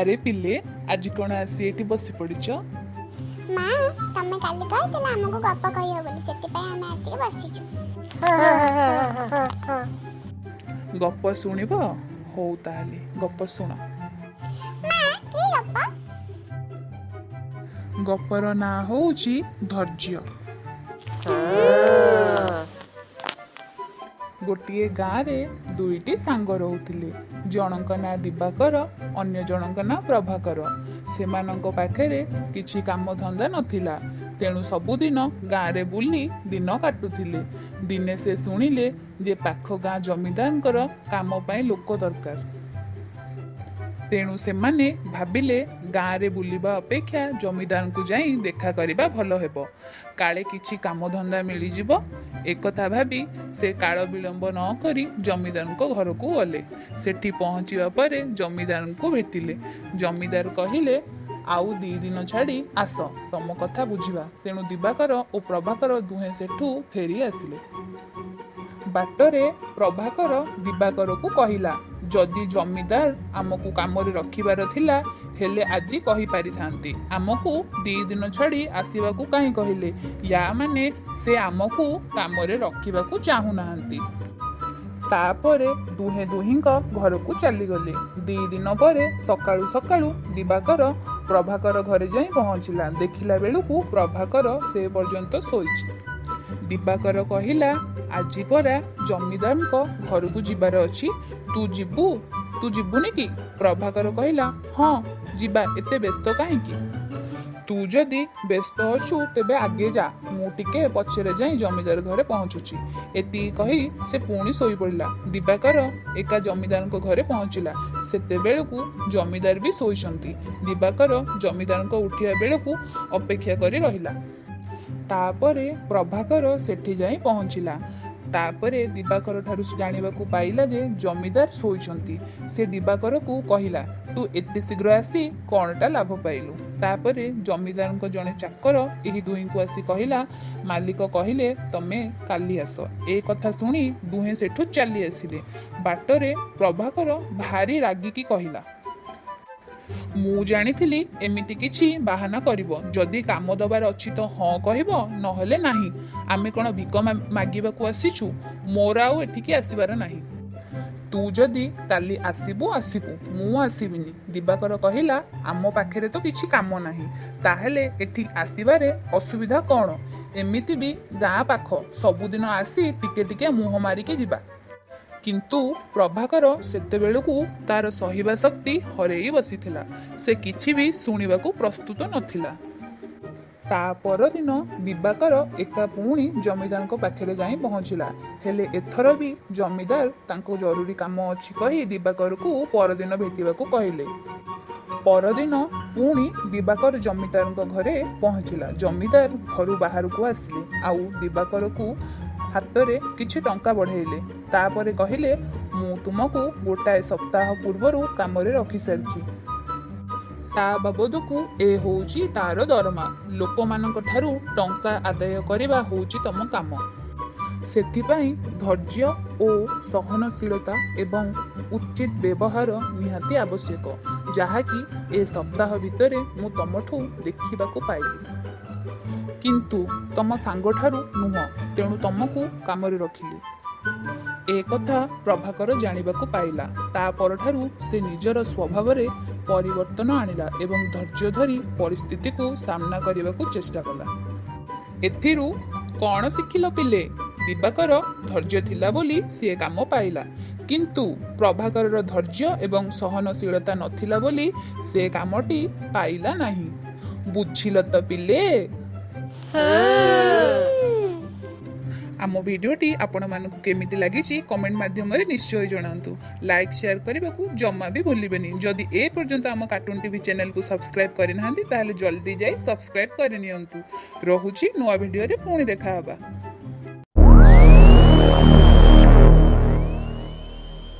ଆରେ पिले आज कौन आसी एठी बसी पड़िछ? माँ तमे काली कहतिला हमको गप्प कहियो बोली सेति पय हमें आसी बसिछु। गप्प सुनिबो हो ताली गप्प सुन। माँ की गप्प? गप्पर ना होउची धैर्य। गोटे गाँव रे दुईटी सांग रोहुथिले। जनक ना दिवाकर अन्य जनक ना प्रभाकर। सेमानंक पाखरे किछि काम धंदा नथिला, तेणु सबुदिन गाँव रे बुली दिन काटुथिले। दिने से सुनिले जे पाख गाँ जमीदारंकर काम पाई लोक दरकार। तेणु सेमाने भाबिले गाँव रे बुलिबा अपेक्षा जमीदार को जाई देखा करिबा भलो हेबो, काले किछि काम धंदा मिली जिवो। एकथा भाबी से काल विलंब न करी जमीदार को घर को गले। सेठी पहुंचिबा परे जमीदार को भेटिले। जमीदार कहिले आउ 2 दिन छाड़ी आस, तम कथा बुझिबा। तेणु दिवाकर और प्रभाकर दुहे सेठू फेरी आसिले। बाटरे प्रभाकर दिवाकर को कहिला, जदि जमीदार आमको काम रखिबार थिला हेले आजी कहि पारि थांती, आमको 2 दिन छाड़ी आसीबाकू काहे कहिले? या माने से आमको काम रखिबा को चाहू नाहंती। तापरे दुहे दुहिंक घर को चली गले। 2 दिन परे सकाळू सकाळू दिवाकर प्रभाकर घरे जाई पहुंचिला। देखिला बेलू प्रभाकर से पर्यंत सोईछि। दिवाकर कहिला, आजी परा जमीदार घर को जीवार अछि, तू जीबुनी कि? प्रभाकर कहिला, हाँ जीवा, एते व्यस्त काहेकि? तू जदि व्यस्त अछु तेबे आगे जा, मु टिके पछरे जाई जमीदार घरे पहुंचुची। एति कही से पुणी सोई पड़िला। दिवाकर एका जमीदार घरे पहुंचिला। सेते बेलकू जमीदार भी सोईछंती। दिवाकर जमीदार उठिया बेलकू अपेक्षा करी रहिला। तापरे प्रभाकर सेठी जाई पहुंचिला। तापरे दिवाकर ठारू जानिबाकू पाइला जे जमीदार सोईछंती। से दिवाकर को कहिला, तू एते शीघ्र आसी कोनटा लाभ पाइलु? तापरे जमीदार जने चाकर एही दुही को आसी कहिला, मालिक कहिले तमे काली आस। ए कथा सुनी दुहे सेठू चली आसिले। बाटरे प्रभाकर भारी रागिकी कहिला, मु जानिथिली एमिति किछि बाहाना करिवो। जदि काम दबार अछि तो हाँ कहिवो, नहले नाही। आमे कोन भिक मागिबाकू आसीछु? मोर आउ एठिकी आसीबार नाही। तू जदि काली आसीबु आसीबु, मु आसीबिनी। दिवाकर कहिला, आमो पाखेरे तो किछि काम नाही, ताहेले एठी आसीबारे असुविधा कोन? एमिति भी गाँ पाख, सबुदिन आसी टिके टिके मुह मारिके जिबा। किंतु प्रभाकर सेते बेलकू तार सहिबा शक्ति हरेई बसिथिला। से किछि भी सुनिबाकू प्रस्तुत नथिला। ता परदिन दिवाकर एका पुणी जमीदार पाखरे जाई पहुंचिला। हेले एथर भी जमीदार तांको जरूरी काम अछि कही दिवाकर को परदिन भेटिबाकू कहिले। परदिन पुणी दिवाकर जमीदार घरे पहुंचिला। जमीदार घर बाहर को आसिले, आउ दिवाकर को हातरे किछि टंका बढ़ेइले। तापरे कहिले, मु तुमको गोटाए सप्ताह पूर्वरु कामरे रखी सारिछि। ता बाबदकू ए होउची तार दरमा। लोक मानक ठारू टंका आदाय करिबा होउची तम काम। सेथिपाई धैर्य और सहनशीलता एवं उचित व्यवहार निहाती आवश्यक, जहाँकि ए सप्ताह भितरे मु तमठू देखिबाकू पाइली। किंतु तम सांग ठारू नुह, तेणु तमको कामरे रखिली। ए कथा प्रभाकर जानिबाकू पाइला। ता परठारू से निजर स्वभाव रे परिवर्तन आनिला एवं धैर्य धरी परिस्थिति को सामना करने चेष्टा कला। एथिरू कौन शिखिल पिले? दिवाकर धैर्य थिला बोली सी काम पाइला, किंतु प्रभाकर धैर्य एवं सहनशीलता नथिला बोली से कामटी पाइला नहीं। बुझिल तो पिले? आम भिडियोटी आपण मानकु केमिति लागिछि कमेंट माध्यम रे निश्चय जणांतु। लाइक शेयर करने को जमा भी भूलिबेनी। जदि ए पर्यंत आम कार्टून टीवी चैनल को सब्सक्राइब करि नाहंती ताहले जल्दी जाई सब्सक्राइब करि नियंतु। रहुछि नुवा भिडियो रे पुणी देखा हबा।